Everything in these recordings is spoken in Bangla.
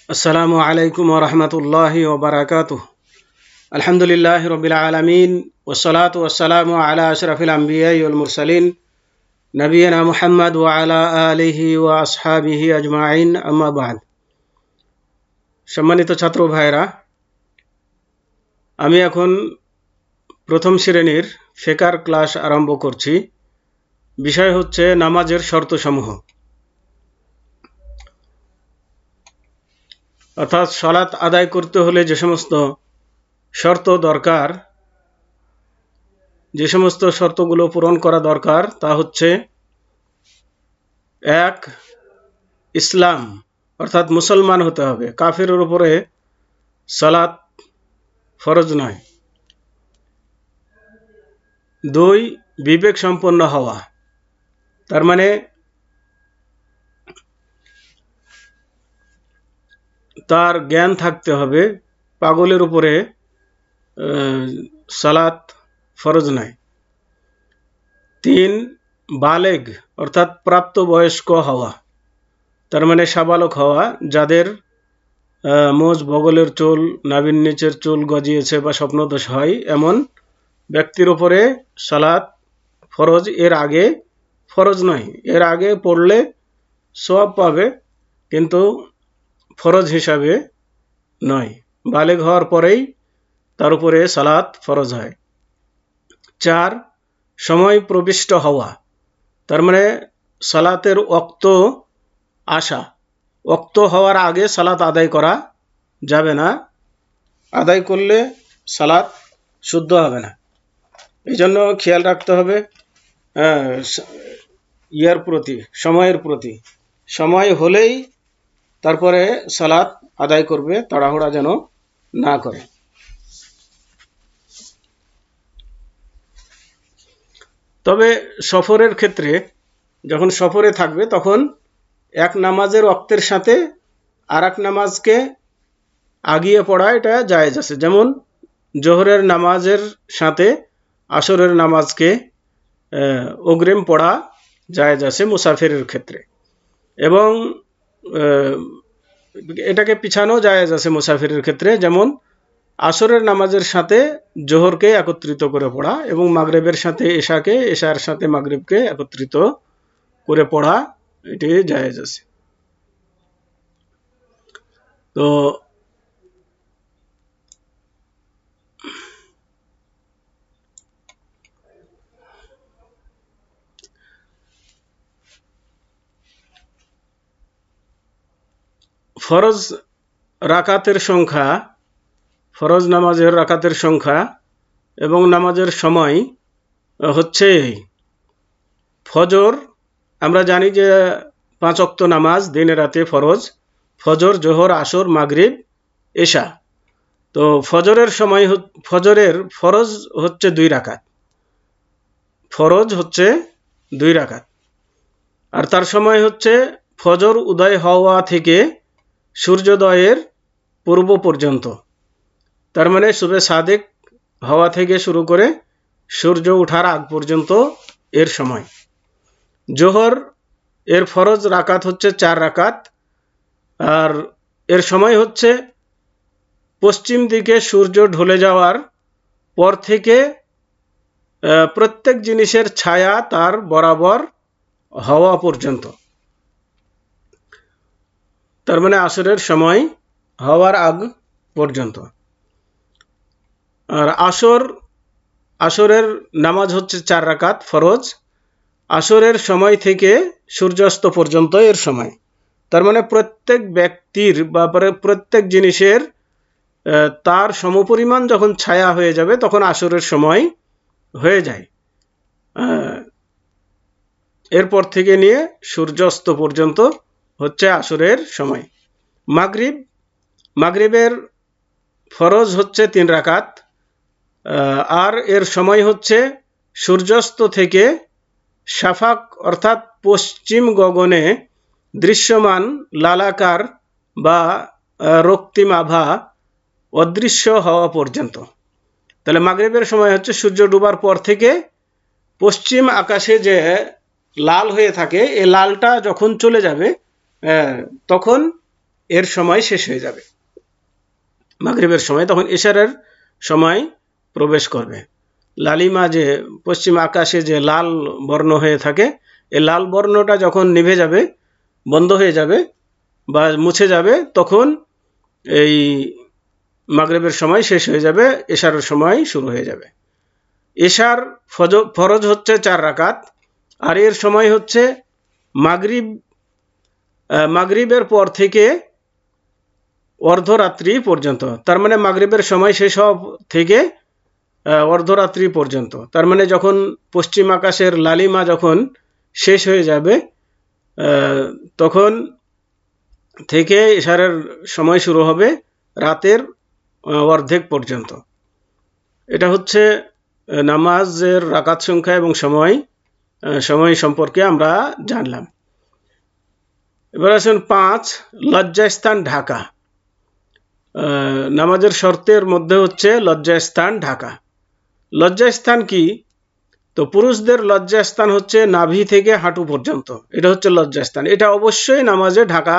আসসালামু আলাইকুম ওয়া রাহমাতুল্লাহি ওয়া বারাকাতুহু। আলহামদুলিল্লাহি রাব্বিল আলামিন ওয়াসসালাতু ওয়াসসালামু আলা আশরাফিল আমবিয়াই ওয়াল মুরসালিন নবিয়িনা মুহাম্মদ ওয়া আলা আলিহি ওয়া আসহাবিহি আজমাইন, আম্মা বা'দ। সম্মানিত ছাত্র ভাইরা, আমি এখন প্রথম শ্রেণীর ফিকহের ক্লাস আরম্ভ করছি। বিষয় হচ্ছে নামাজের শর্তসমূহ, অর্থাৎ সালাত আদায় করতে হলে যে সমস্ত শর্ত দরকার, যে সমস্ত শর্তগুলো পূরণ করা দরকার তা হচ্ছে: 1. ইসলাম, অর্থাৎ মুসলমান হতে হবে, কাফিরের উপরে সালাত ফরজ নয়। 2. বিবেক সম্পন্ন হওয়া, তার মানে তার জ্ঞান থাকতে হবে, পাগলের উপরে সালাত ফরজ নয়। 3. বালেগ, অর্থাৎ প্রাপ্তবয়স্ক হওয়া, তার মানে সাবালক হওয়া, যাদের মোজ, বগলের চুল, নাভির নিচের চুল গজিয়েছে বা স্বপ্নদোষ হয়, এমন ব্যক্তির উপরে সালাত ফরজ। এর আগে ফরজ নয়, এর আগে পড়লে সওয়াব পাবে কিন্তু ফরজ হিসাবে নয়। বালেগ হওয়ার পরেই তার উপরে সালাত ফরজ হয়। 4. সময় প্রবিষ্ট হওয়া, তার মানে সালাতের ওয়াক্ত আসা, ওয়াক্ত হওয়ার আগে সালাত আদায় করা যাবে না, আদায় করলে সালাত শুদ্ধ হবে না। এই জন্য খেয়াল রাখতে হবে সময়ের প্রতি। সময় হলেই তারপরে সালাত আদায় করবে, তাড়াহুড়া যেন না করে। তবে সফরের ক্ষেত্রে, যখন সফরে থাকবে তখন এক নামাজের ওয়াক্তের সাথে আর এক নামাজকে আগিয়ে পড়া এটা জায়েজ আছে। যেমন জোহরের নামাজের সাথে আসরের নামাজকে অগ্রিম পড়া জায়েজ আছে মুসাফিরের ক্ষেত্রে, এবং এটাকে পিছানো জায়েজ আছে মুসাফিরের ক্ষেত্রে। যেমন আসরের নামাজের সাথে জোহরকে একত্রিত করে পড়া এবং মাগরিবের সাথে এশাকে, এশার সাথে মাগরিবকে একত্রিত করে পড়া, এটি জায়েজ আছে। তো ফরজ রাকাতের সংখ্যা, ফরজ নামাজের রাকাতের সংখ্যা এবং নামাজের সময় হচ্ছে: ফজর, আমরা জানি যে 5 ওয়াক্ত নামাজ দিনে রাতে ফরজ: ফজর, জোহর, আসর, মাগরিব, এশা। তো ফজরের সময়, ফজরের ফরজ হচ্ছে 2 রাকাত, ফরজ হচ্ছে 2 রাকাত, আর তার সময় হচ্ছে ফজর উদয় হওয়া থেকে সূর্যোদয়ের পূর্ব পর্যন্ত, তার মানে সুবে সাদেক হওয়া থেকে শুরু করে সূর্য ওঠার আগ পর্যন্ত এর সময়। জোহর, এর ফরজ রাকাত হচ্ছে 4 রাকাত, আর এর সময় হচ্ছে পশ্চিম দিকে সূর্য ঢলে যাওয়ার পর থেকে প্রত্যেক জিনিসের ছায়া তার বরাবর হওয়া পর্যন্ত, তার মানে আসরের সময় হওয়ার আগ পর্যন্ত। আর আসরের নামাজ হচ্ছে 4 রাকাত ফরজ, আসরের সময় থেকে সূর্যাস্ত পর্যন্ত এর সময়। তার মানে প্রত্যেক ব্যক্তির বা প্রত্যেক জিনিসের তার সমপরিমাণ যখন ছায়া হয়ে যাবে তখন আসরের সময় হয়ে যায়। এরপর থেকে নিয়ে সূর্যাস্ত পর্যন্ত হচ্ছে আসরের সময়। মাগরিবের ফরজ হচ্ছে 3 রাকাত, আর এর সময় হচ্ছে সূর্যাস্ত থেকে শাফাক, অর্থাৎ পশ্চিম গগনে দৃশ্যমান লালাকার বা রক্তিম আভা অদৃশ্য হওয়া পর্যন্ত। তাহলে মাগরিবের সময় হচ্ছে সূর্য ডুবার পর থেকে পশ্চিম আকাশে যে লাল হয়ে থাকে, এই লালটা যখন চলে যাবে তখন এর সময় শেষ হয়ে যাবে, মাগরিবের সময়, তখন এশারের সময় প্রবেশ করবে। লালিমা যে পশ্চিম আকাশে যে লাল বর্ণ হয়ে থাকে, এই লাল বর্ণটা যখন নিভে যাবে, বন্ধ হয়ে যাবে বা মুছে যাবে, তখন এই মাগরিবের সময় শেষ হয়ে যাবে, এশারের সময় শুরু হয়ে যাবে। এশার ফরজ হচ্ছে 4 রাকাত, আর এর সময় হচ্ছে মাগরিবের পর থেকে অর্ধরাত্রি পর্যন্ত। তার মানে মাগরিবের সময় শেষ হওয়া থেকে অর্ধরাত্রি পর্যন্ত। তার মানে যখন পশ্চিম আকাশের লালিমা যখন শেষ হয়ে যাবে, তখন থেকে ইশারের সময় শুরু হবে রাতের অর্ধেক পর্যন্ত। এটা হচ্ছে নামাজের রাকাত সংখ্যা এবং সময় সম্পর্কে আমরা জানলাম। এবার আসুন 5, লজ্জাস্থান ঢাকা। নামাজের শর্তের মধ্যে হচ্ছে লজ্জাস্থান ঢাকা। লজ্জাস্থান কি? তো পুরুষদের লজ্জাস্থান হচ্ছে নাভি থেকে হাঁটু পর্যন্ত, এটা হচ্ছে লজ্জাস্থান। এটা অবশ্যই নামাজে ঢাকা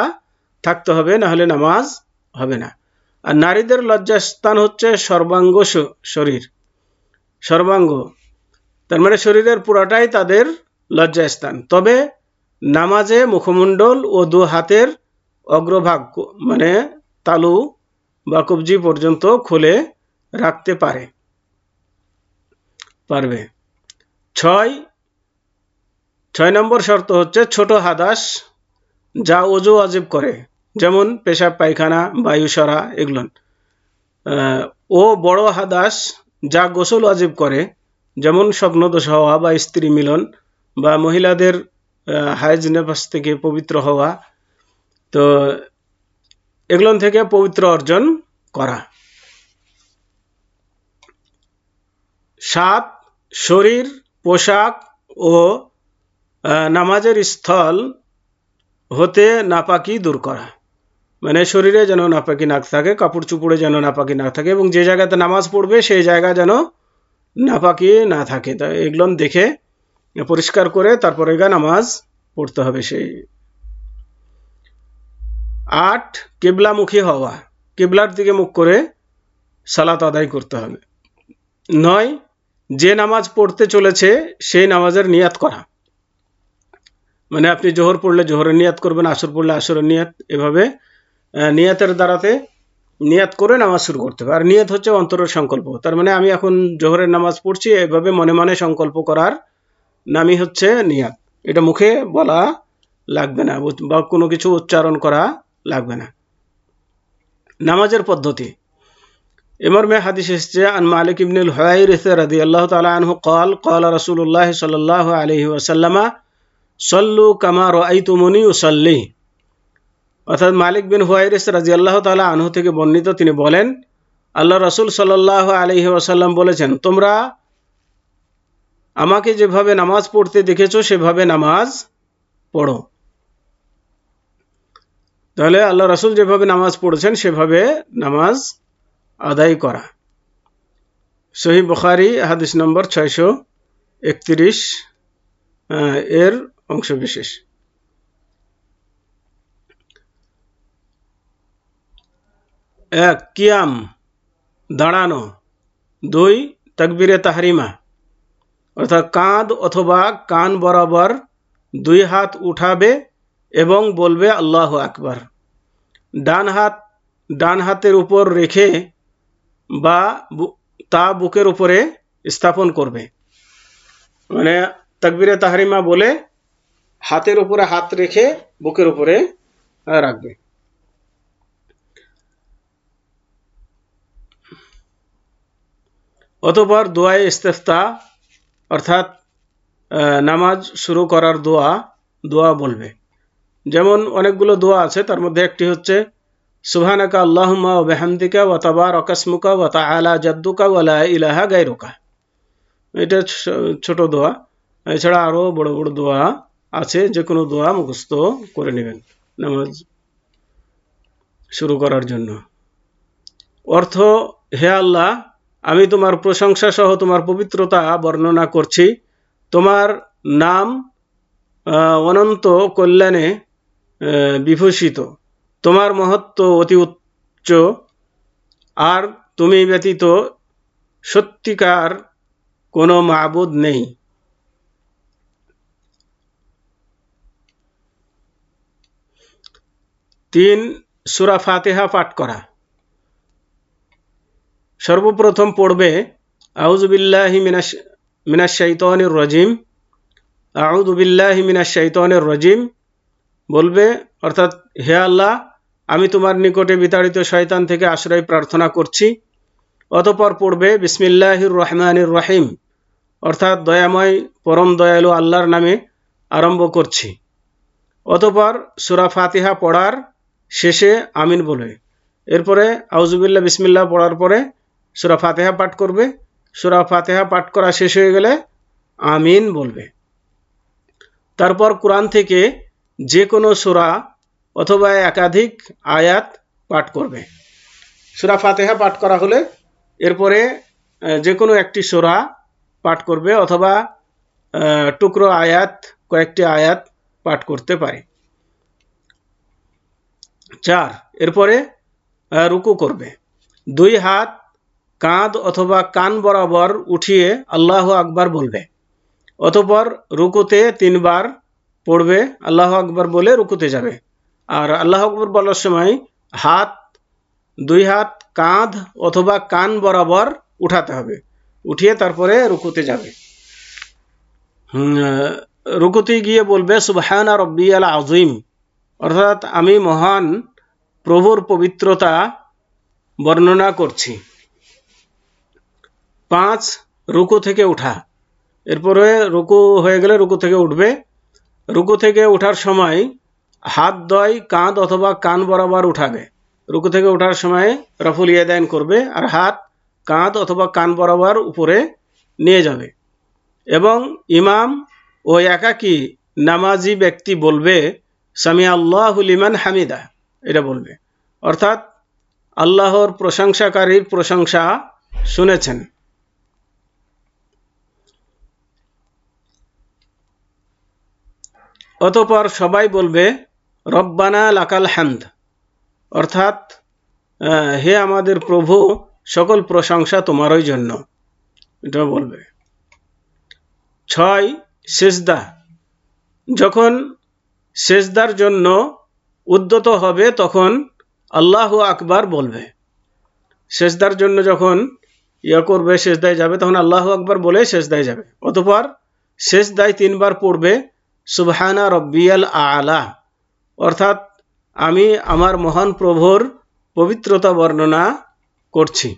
থাকতে হবে, না হলে নামাজ হবে না। আর নারীদের লজ্জাস্থান হচ্ছে সর্বাঙ্গ শরীর, সর্বাঙ্গ, তার মানে শরীরের পুরাটাই তাদের লজ্জাস্থান। তবে নামাজে মুখমণ্ডল ও 2 হাতের অগ্রভাগ, মানে তালু বা কবজি পর্যন্ত খুলে রাখতে পারবে। 6 নম্বর শর্ত হচ্ছে ছোট হাদাস, যা ওযু ওয়াজিব করে, যেমন পেশাব পায়খানা, বায়ু সরা, এগুলো। ও বড় হাদাস, যা গোসল ওয়াজিব করে, যেমন স্বপ্নদোষ হওয়া বা স্ত্রী মিলন বা মহিলাদের হায়েজ নেফাস থেকে পবিত্র হওয়া, তো এগুলো থেকে পবিত্র অর্জন করা। 7, শরীর, পোশাক ও নামাজের স্থল হতে নাপাকি দূর করা, মানে শরীরে যেন নাপাকি না থাকে, কাপড় চুপড়ে যেন নাপাকি না থাকে, এবং যে জায়গাতে নামাজ পড়বে সেই জায়গা যেন নাপাকি না থাকে। তা এগুলো দেখে পরিষ্কার করে তারপরে নামাজ পড়তে হবে। সেই 8, কিবলামুখী হওয়া, কিবলার দিকে মুখ করে সালাত আদায় করতে হবে। 9, যে নামাজ পড়তে চলেছে সেই নামাজের নিয়াত করা, মানে আপনি জোহর পড়লে জোহরের নিয়াত করবেন, আসর পড়লে আসরের নিয়াত, এভাবে নিয়াতের দ্বারাতে নিয়াত করে নামাজ শুরু করতে হবে। আর নিয়াত হচ্ছে অন্তরের সংকল্প, তার মানে আমি এখন জোহরের নামাজ পড়ছি, এভাবে মনে মনে সংকল্প করার নামই হচ্ছে নিয়াত। এটা মুখে বলা লাগবে না বা কোনো কিছু উচ্চারণ করা লাগবে না। নামাজের পদ্ধতি, মর্মে হাদিস এসেছে, আন মালিক ইবনুল হুয়াইরিস রাদিয়াল্লাহু তাআলা আনহু قال قال رسول الله صلى الله عليه وسلم صلوا كما رأيتموني أصلي। অর্থাৎ মালিক বিন হুয়াইরিস রাদিয়াল্লাহু তাআলা আনহু থেকে বর্ণিত, তিনি বলেন, আল্লাহ রাসূল সাল্লাল্লাহু আলাইহি ওয়াসাল্লাম বলেছেন, তোমরা আমাকে যেভাবে নামাজ পড়তে দেখেছো সেভাবে নামাজ পড়ো। তাহলে আল্লাহ রাসূল যেভাবে নামাজ পড়েছেন সেভাবে নামাজ আদায় করা। সহিহ বুখারী হাদিস নম্বর 631 এর অংশ বিশেষ। 1, কিয়াম, দাঁড়ানো। 2, তাকবীরে তাহরিমা, অর্থাৎ কাঁধ অথবা কান বরাবর 2 হাত উঠাবে এবং বলবে আল্লাহু আকবার। ডান হাতের উপর রেখে বা তা বুকের উপরে স্থাপন করবে, মানে তাকবীরে তাহরিমা বলে হাতের উপরে হাত রেখে বুকের উপরে রাখবে। অতঃপর দোয়ায়ে ইস্তেফতা, অর্থাৎ নামাজ শুরু করার দোয়া বলবে। যেমন অনেকগুলো দোয়া আছে, তার মধ্যে একটি হচ্ছে সুবহানাকা আল্লাহুম্মা ওয়া বিহামদিকা ওয়া তাবারাকা ইসমুকা ওয়া তাআলা জাদ্দুকা ওয়া লা ইলাহা গায়রুকা। এটা ছোট দোয়া, এছাড়া আরো বড় বড় দোয়া আছে, যে কোনো দোয়া মুখস্থ করে নেবেন নামাজ শুরু করার জন্য। অর্থ, হে আল্লাহ, আমি তোমার প্রশংসা সহ তোমার পবিত্রতা বর্ণনা করছি। তোমার নাম অনন্ত কল্যাণে বিভূষিত, তোমার মহত্ব অতি উচ্চ, আর তুমি ব্যতীত সত্যিকার কোনো মাবুদ নেই। 3 সূরা ফাতিহা পাঠ করা। সর্বপ্রথম পড়বে আউযু বিল্লাহি মিনাশ শাইতানির রাজিম, আউযু বিল্লাহি মিনাশ শাইতানির রাজিম বলবে, অর্থাৎ হে আল্লাহ, আমি তোমার নিকটে বিতাড়িত শয়তান থেকে আশ্রয় প্রার্থনা করছি। অতঃপর পড়বে বিসমিল্লাহির রহমানির রহিম, অর্থাৎ দয়াময় পরম দয়ালু আল্লাহর নামে আরম্ভ করছি। অতঃপর সূরা ফাতিহা পড়ার শেষে আমিন বলবে। এরপরে আউযুবিল্লাহ বিসমিল্লাহ পড়ার পরে সূরা ফাতিহা পাঠ করবে। সূরা ফাতিহা পাঠ করা শেষ হয়ে গেলে আমিন বলবে। তারপর কোরআন থেকে যে কোনো সূরা অথবা একাধিক আয়াত পাঠ করবে। সূরা ফাতিহা পাঠ করা হলে এরপরে যে কোনো একটি সূরা পাঠ করবে, অথবা টুকরো আয়াত, কয়েকটি আয়াত পাঠ করতে পারে। 4 এরপরে রুকু করবে। 2 হাত কাঁধ অথবা কান বরাবর উঠিয়ে আল্লাহু আকবার বলবে। অতঃপর রুকুতে 3 বার পড়বে, আল্লাহু আকবার বলে রুকুতে যাবে। আর আল্লাহু আকবার বলার সময় 2 হাত কাঁধ অথবা কান বরাবর উঠাতে হবে, উঠিয়ে তারপরে রুকুতে যাবে। রুকুতে গিয়ে বলবে সুবহানা রাব্বিয়াল আযীম, অর্থাৎ আমি মহান প্রভুর পবিত্রতা বর্ণনা করছি। 5 রুকু থেকে উঠা। এরপরে রুকু হয়ে গেলে রুকু থেকে উঠবে। রুকু থেকে ওঠার সময় হাত দ্বয় কাঁধ অথবা কান বরাবর উঠাবে। রুকু থেকে ওঠার সময় রফুল ইয়াদাইন করবে, আর হাত কাঁধ অথবা কান বরাবর উপরে নিয়ে যাবে। এবং ইমাম ও একাকী নামাজি ব্যক্তি বলবে সামি আল্লাহু লিমান হামিদা, এটা বলবে, অর্থাৎ আল্লাহর প্রশংসাকারীর প্রশংসা শুনেছেন। অতঃপর সবাই বলবে রব্বানা লাকাল হামদ, অর্থাৎ হে আমাদের প্রভু, সকল প্রশংসা তোমারই জন্য, এটা বলবে। 6 সিজদা। যখন সিজদার জন্য উদ্যত হবে তখন আল্লাহু আকবার বলবে। সিজদার জন্য যখন করবে, সিজদায় যাবে, তখন আল্লাহু আকবার বলে সিজদায় যাবে। অতঃপর সিজদায় 3 বার পড়বে সুবহানা রাব্বিয়াল আ'লা, অর্থাৎ আমি আমার মহান প্রভুর পবিত্রতা বর্ণনা করছি।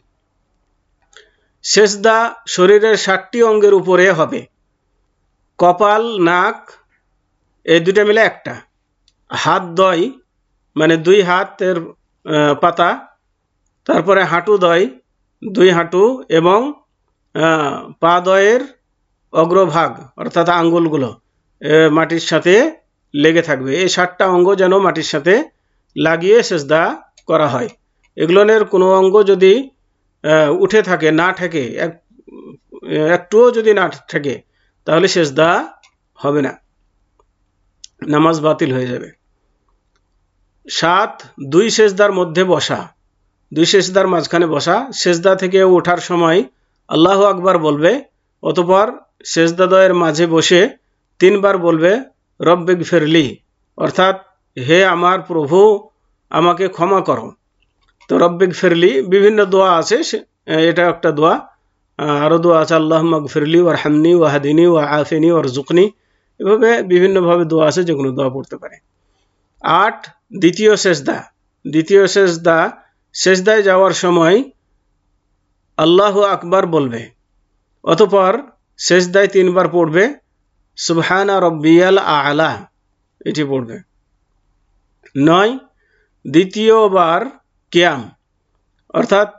সিজদা শরীরের 7টি অঙ্গের উপরে হবে। কপাল, নাক এই দুটো মিলে একটা। হাত দ্বয় মানে 2 হাতের পাতা, তারপরে হাঁটু দ্বয় 2 হাঁটু, এবং পা দ্বয়ের অগ্রভাগ অর্থাৎ আঙ্গুলগুলো মাটির সাথে লেগে থাকবে। এই 7টা অঙ্গ যেন মাটির সাথে লাগিয়ে সিজদা করা হয়। এগুলোর কোনো অঙ্গ যদি উঠে থাকে, না থাকে, একটুও যদি না থাকে, তাহলে সিজদা হবে না, নামাজ বাতিল হয়ে যাবে। 7 2 সিজদার মধ্যে বসা, 2 সিজদার মাঝখানে বসা। সিজদা থেকে ওঠার সময় আল্লাহু আকবার বলবে। অতঃপর সিজদাদ্বয়ের মাঝে বসে 3 বার বলবে রব্বিগফিরলি, অর্থাৎ হে আমার প্রভু, আমাকে ক্ষমা করো। তো রব্বিগফিরলি বিভিন্ন দোয়া আছে, এটা একটা দোয়া। আরও দোয়া আছে আল্লাহুম্মা গফিরলি ওয়ারহামনি ওয়াহদিনি ওয়াআফিনি ওয়ারজুকনি, এভাবে বিভিন্নভাবে দোয়া আছে, যেগুলো দোয়া পড়তে পারে। 8 দ্বিতীয় সিজদা। দ্বিতীয় সিজদা, সিজদায় যাওয়ার সময় আল্লাহু আকবার বলবে। অতঃপর সিজদায় 3 বার পড়বে সুবহানা রাব্বিয়াল আ'লা, এটি পড়বে। 9 দ্বিতীয়বার কিয়াম, অর্থাৎ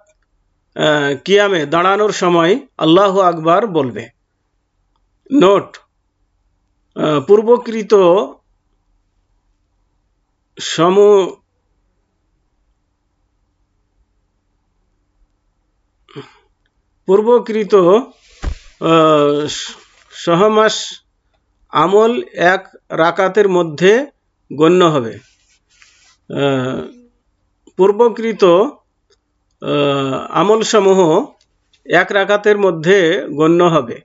কিয়ামে দাঁড়ানোর সময় আল্লাহু আকবার বলবে। নোট: পূর্বকৃত সহমাস আমল 1 রাকাতের মধ্যে গণ্য হবে। পূর্বকৃত আমলসমূহ এক রাকাতের মধ্যে গণ্য হবে।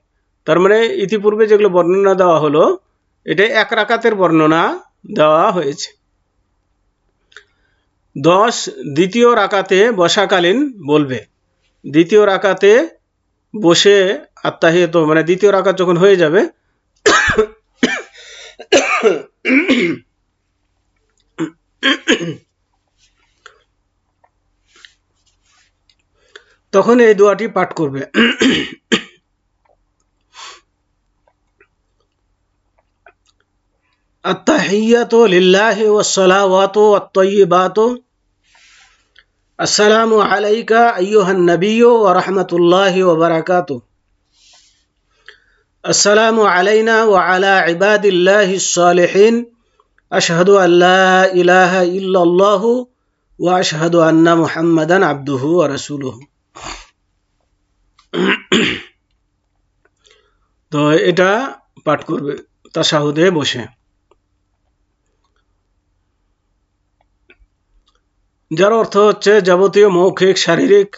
তার মানে ইতিপূর্বে যেগুলো বর্ণনা দেওয়া হলো এটা এক রাকাতের বর্ণনা দেওয়া হয়েছে। 10 দ্বিতীয় রাকাতে বসাকালীন বলবে। দ্বিতীয় রাকাতে বসে আত্তাহিয়াত মানে দ্বিতীয় রাকাত যখন হয়ে যাবে তখন এই দোয়াটি পাঠ করবে। আত্তাহিয়াতু লিল্লাহি ওয়াস সালাওয়াতু ওয়াত তাইয়্যিবাতু আসসালামু আলাইকা আইয়ুহান নাবিয়্যু ওয়া রাহমাতুল্লাহি ওয়া বারাকাতুহু আসসালামু আলাইনা ওয়া আলা ইবাদিল্লাহিস সালিহিন আশহাদু আল্লা ইলাহা ইল্লাল্লাহু ওয়া আশহাদু আন্না মুহাম্মাদান আবদুহু ওয়া রাসূলুহু। তো এটা পাঠ করবে তাশাহুদে বসে। যার অর্থ হচ্ছে যাবতীয় মৌখিক, শারীরিক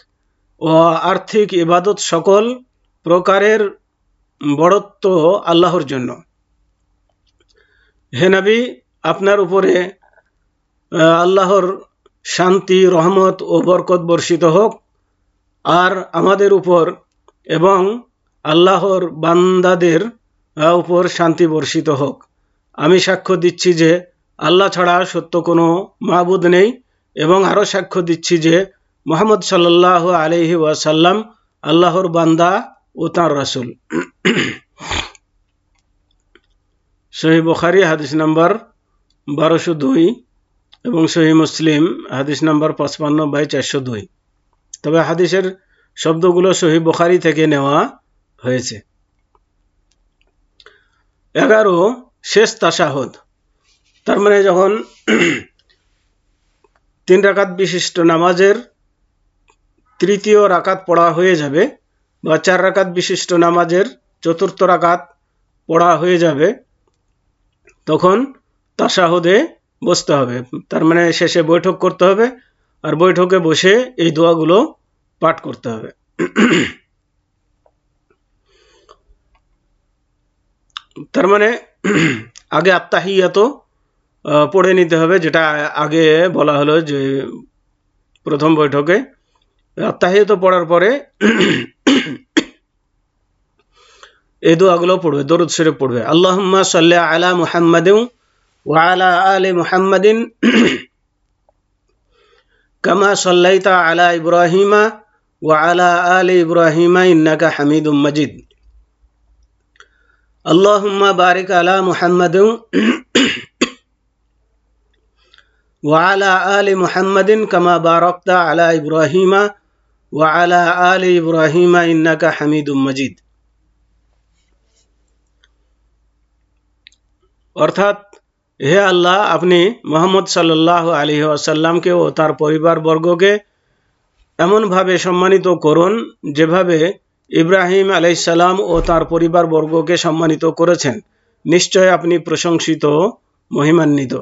ও আর্থিক ইবাদত সকল প্রকারের বড়ত্ব আল্লাহর জন্য। হে নবী, আপনার উপরে আল্লাহর শান্তি, রহমত ও বরকত বর্ষিত হোক, আর আমাদের উপর এবং আল্লাহর বান্দাদের উপর শান্তি বর্ষিত হোক। আমি সাক্ষ্য দিচ্ছি যে আল্লাহ ছাড়া সত্য কোনো মাবুদ নেই, এবং আরও সাক্ষ্য দিচ্ছি যে মুহাম্মদ সাল্লাল্লাহু আলাইহি ওয়াসাল্লাম আল্লাহর বান্দা ও তাঁর রাসূল। সহিহ বুখারী হাদিস নাম্বার 1202 এবং সহিহ মুসলিম হাদিস নাম্বার 55/402। তবে হাদিসের শব্দগুলো সহিহ বুখারী থেকে নেওয়া হয়েছে। 11 শেষ তাশাহুদ। তার মানে যখন 3 রাকাত বিশিষ্ট নামাজের তৃতীয় রাকাত পড়া হয়ে যাবে, বা 4 রাকাত বিশিষ্ট নামাজের চতুর্থ রাকাত পড়া হয়ে যাবে, তখন তাশাহুদে বসতে হবে। তার মানে শেষে বৈঠক করতে হবে, আর বৈঠকে বসে এই দোয়াগুলো পাঠ করতে হবে। তার মানে আগে আত্তাহিয়াত পড়ে নিতে হবে, যেটা আগে বলা হলো যে প্রথম বৈঠকে। আত্তাহিয়াত পড়ার পরে এই দোয়াগুলো পড়বে, দরুদ শরীফ পড়বে। আল্লাহুম্মা সাল্লি আলা মুহাম্মাদিন ওয়া আলা আলি মুহাম্মাদিন কামা সাল্লাইতা আলা ইব্রাহিমা ওয়া আলা আলি ইব্রাহিমা ইন্নাকা হামিদুম মাজিদ। আল্লাহুম্মা বারিক আলা মুহাম্মাদিন ওয়া আলা আলি মুহাম্মাদিন কামা বারাকতা আলা ইব্রাহিমা ওয়া আলা আলি ইব্রাহিমা ইন্নাকা হামিদুম মাজিদ। অর্থাৎ, হে আল্লাহ, আপনি মুহাম্মদ সাল্লাল্লাহু আলাইহি ওয়াসাল্লামকে ও তার পরিবারবর্গকে এমনভাবে সম্মানিত করুন যেভাবে ইব্রাহিম আলাইহিস সালাম ও তার পরিবারবর্গকে সম্মানিত করেছেন। নিশ্চয় আপনি প্রশংসিত, মহিমান্বিত।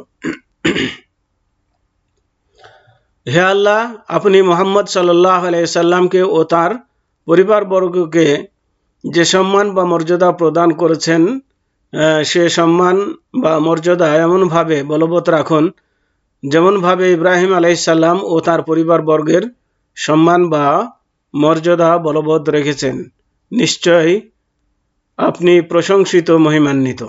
হে আল্লাহ, আপনি মুহাম্মদ সাল্লাল্লাহু আলাইহি ওয়াসাল্লামকে ও তার পরিবারবর্গকে যে সম্মান বা মর্যাদা প্রদান করেছেন, সে সম্মান বা মর্যাদা এমনভাবে বলবৎ রাখুন যেমনভাবে ইব্রাহিম আলাইহিস সালাম ও তার পরিবারবর্গের সম্মান বা মর্যাদা বলবৎ রেখেছেন। নিশ্চয় আপনি প্রশংসিত, মহিমান্বিত।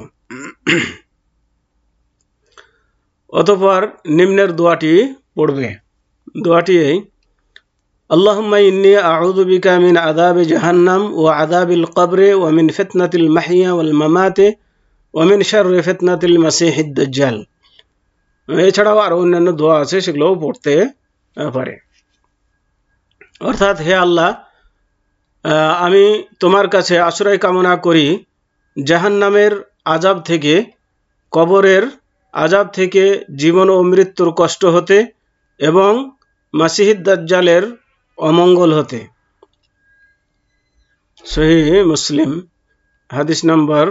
অতঃপর নিম্নের দোয়াটি পড়বে। দোয়াটি এই: আল্লাহুম্মা ইন্নী আউযু বিকা মিন আযাবি জাহান্নাম ওয়া আযাবিল কবরি ওয়া মিন ফিতনাতিল মাহইয়া ওয়াল মামাতি ওয়া মিন শাররি ফিতনাতিল মাসিহিদ দাজ্জাল। এছাড়াও আরও অন্যান্য দোয়া আছে, সেগুলোও পড়তে পারে। অর্থাৎ, হে আল্লাহ, আমি তোমার কাছে আশ্রয় কামনা করি জাহান্নামের আযাব থেকে, কবরের আযাব থেকে, জীবন ও মৃত্যুর কষ্ট হতে এবং মাসিহিদ দাজ্জালের অমঙ্গল হতে। সহিহ মুসলিম হাদিস নাম্বার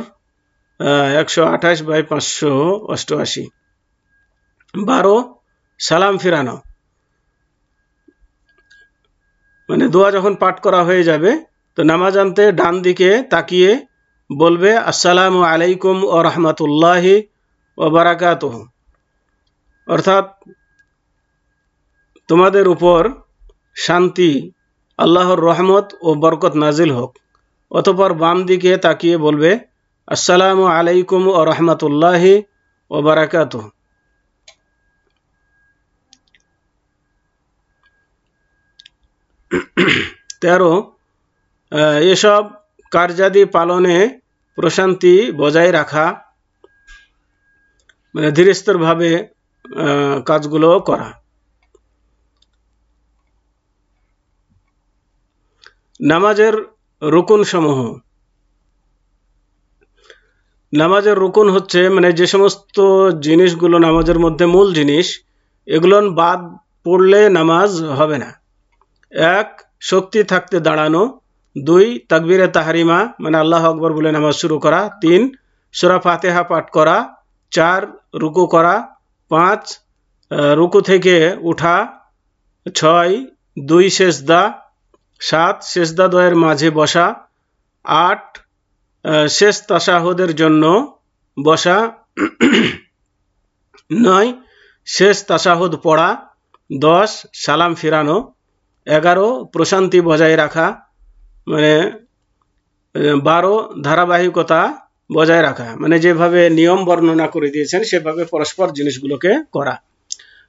128/588। 12 সালাম ফিরানো, মানে দোয়া যখন পাঠ করা হয়ে যাবে তো নামাজান্তে ডান দিকে তাকিয়ে বলবে আসসালামু আলাইকুম ও রহমতুল্লাহি ও বারাকাতুহু, অর্থাৎ তোমাদের উপর শান্তি, আল্লাহর রহমত ও বরকত নাজিল হোক। অতঃপর বাম দিকে তাকিয়ে বলবে আসসালামু আলাইকুম ও রহমতুল্লাহি ও বারাকাতুহু। 13 এসব কার্যাদি পালনে প্রশান্তি বজায় রাখা, মানে ধীরস্থিরভাবে কাজগুলো করা। নামাজের রুকুন সমূহ। নামাজের রুকুন হচ্ছে মানে যে সমস্ত জিনিসগুলো নামাজের মধ্যে মূল জিনিস, এগুলো বাদ পড়লে নামাজ হবে না। 1 শক্তি থাকতে দাঁড়ানো, 2 তাকবীরে তাহরিমা মানে আল্লাহু আকবার বলে নামাজ শুরু করা, 3 সূরা ফাতিহা পাঠ করা, 4 রুকু করা, 5 রুকু থেকে উঠা, 6 2 সেজদা, 7 সেজদা দ্বয়ের মাঝে বসা, 8 শেষ তাশাহুদের জন্য বসা, 9 শেষ তাশাহুদ পড়া, 10 সালাম ফিরানো, 11 প্রশান্তি বজায় রাখা, মানে 12 ধারাবাহিকতা বজায় রাখা, মানে যেভাবে নিয়ম বর্ণনা করে দিয়েছেন সেভাবে পরস্পর জিনিসগুলোকে করা।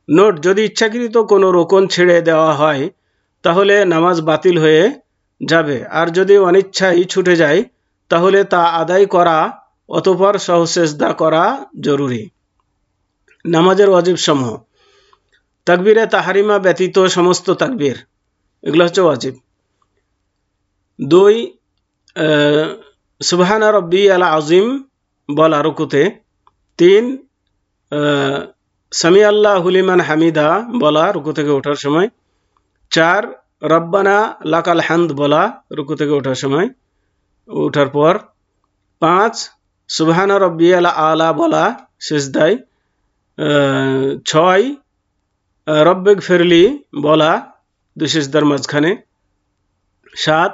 নোট: যদি ইচ্ছাকৃত কোনো রোকন ছেড়ে দেওয়া হয় তাহলে নামাজ বাতিল হয়ে যাবে, আর যদি অনিচ্ছায় ছুটে যায় তাহলে তা আদায় করা অতঃপর সহসেজদা করা জরুরি। নামাজের ওয়াজিব সমূহ। তাকবীরে তাহরিমা ব্যতীত সমস্ত তাকবীর, এগুলো হচ্ছে ওয়াজিব। 2 সুবহানা রাব্বিয়াল আযীম বলা রুকুতে। 3 সামি আল্লাহু লিমান হামিদা বলা রুকু থেকে ওঠার সময়। 4 রব্বানা লাকাল হামদ বলা রুকু থেকে ওঠার সময়, ওঠার পর। 5 সুবহানা রাব্বিয়াল আলা বলা সিজদায়। 6 রব্বিক ফিরলি বলা 2 সিজদার মাঝখানে। 7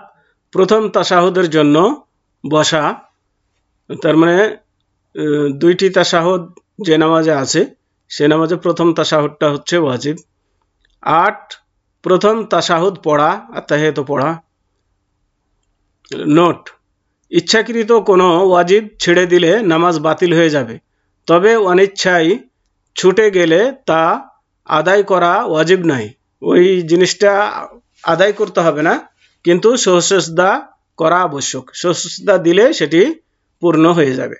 প্রথম তাশাহুদের জন্য বসা, তার মানে 2টি তাশাহুদ যে নামাজে আছে সে নামাজে প্রথম তাশাহুদটা হচ্ছে ওয়াজিব। 8 প্রথম তাশাহুদ পড়া, আত্তাহিয়াতু পড়া। নোট: ইচ্ছাকৃত কোনো ওয়াজিব ছেড়ে দিলে নামাজ বাতিল হয়ে যাবে, তবে অনিচ্ছায় ছুটে গেলে তা আদায় করা ওয়াজিব নয়। ওই জিনিসটা আদায় করতে হবে না, কিন্তু সহসেজদা করা আবশ্যক। সহসেজদা দিলে সেটি পূর্ণ হয়ে যাবে।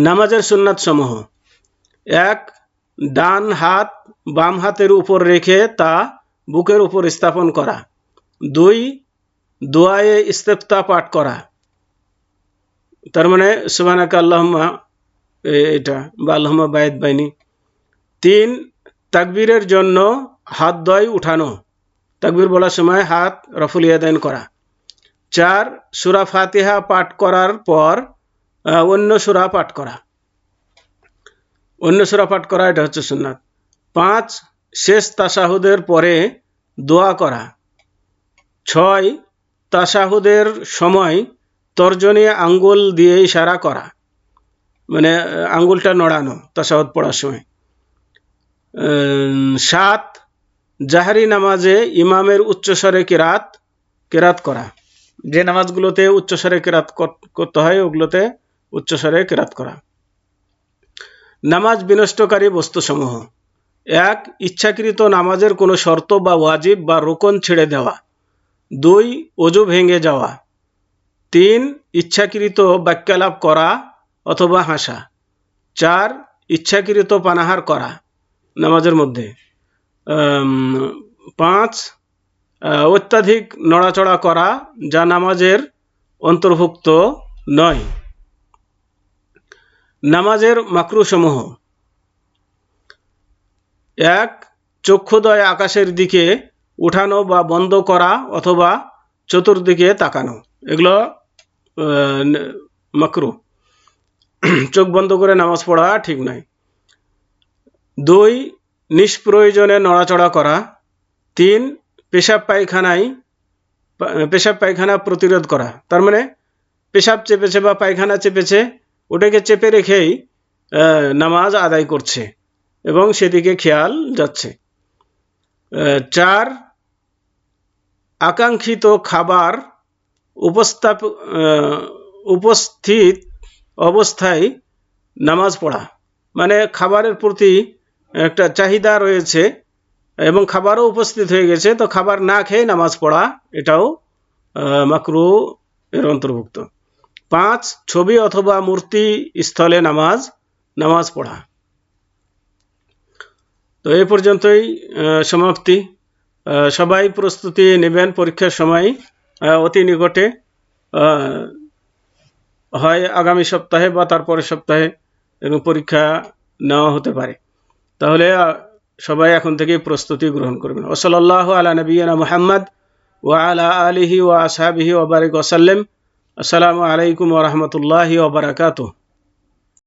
নামাজের সুন্নাত সমূহ। 1 ডান হাত বাম হাতের উপর রেখে তা বুকের উপর স্থাপন করা। 2 দোয়ায়ে ইস্তেফতা পাঠ করা, তার মানে সুবহানাকা আল্লাহুম্মা, এটা বা আল্লাহুম্মা বাঈদ বাইনি। 3 তাকবীরের জন্য হাত দ্বয় উঠানো, তাকবীর বলার সময় হাত রফুল ইয়াদাইন করা। 4 সূরা ফাতিহা পাঠ করার পর অন্য সূরা পাঠ করা, এটা হচ্ছে সুন্নাত। 5 শেষ তাশাহুদের পরে দোয়া করা। 6 তাশাহুদের সময় তর্জনী আঙ্গুল দিয়ে ইশারা করা, মানে আঙ্গুলটা নড়ানো তাশাহুদ পড়ার সময়। 7 জাহরি নামাজে ইমামের উচ্চস্বরে কেরাত করা, যে নামাজগুলোতে উচ্চস্বরে কেরাত করতে হয় ওগুলোতে উচ্চস্বরে কেরাত করা। নামাজ বিনষ্টকারী বস্তুসমূহ। 1 ইচ্ছাকৃত নামাজের কোনো শর্ত বা ওয়াজিব বা রুকন ছেড়ে দেওয়া। 2 ওযু ভেঙে যাওয়া। 3 ইচ্ছাকৃত বাক্যালাপ করা অথবা হাসা। 4 ইচ্ছাকৃত পানাহার করা নামাজের মধ্যে। 5 অত্যাধিক নড়াচড়া করা যা নামাজের অন্তর্ভুক্ত নয়। নামাজের মাকরুহ সমূহ। 1 চক্ষুদ্বয় আকাশের দিকে উঠানো বা বন্ধ করা অথবা চতুর্দিকে তাকানো, এগুলো মাকরুহ। চোখ বন্ধ করে নামাজ পড়া ঠিক নয়। 2 নিষ্প্রয়োজনে নড়াচড়া করা। 3 পেশাব পায়খানা প্রতিরোধ করা। তার মানে পেশাব চেপেছে বা পায়খানা চেপেছে, ওটাকে চেপে রেখেই নামাজ আদায় করছে এবং সেদিকে খেয়াল যাচ্ছে। 4 আকাঙ্ক্ষিত খাবার উপস্থিত অবস্থায় নামাজ পড়া, মানে খাবারের প্রতি একটা চাহিদা রয়েছে এবং খাবারও উপস্থিত হয়ে গেছে, তো খাবার না খেয়ে নামাজ পড়া, এটাও মাকরুহ এর অন্তর্ভুক্ত। 5 ছবি অথবা মূর্তি স্থলে নামাজ পড়া। তো এই পর্যন্তই সমাপ্তি। সবাই প্রস্তুতি নেবেন পরীক্ষার সময়, অতি নিকটে, হয় আগামী সপ্তাহে বা তারপরের সপ্তাহে এবং পরীক্ষা নেওয়া হতে পারে। তাহলে সবাই এখন থেকেই প্রস্তুতি গ্রহণ করবেন। ওয়াসাল্লাল্লাহু আলা নবিয়িনা মুহাম্মদ ওয়া আলা আলিহি ওয়া আসহাবিহি ওয়া বারিক ওয়া সাল্লাম। আসসালামু আলাইকুম ওয়া রাহমাতুল্লাহি ওয়া বারাকাতুহু।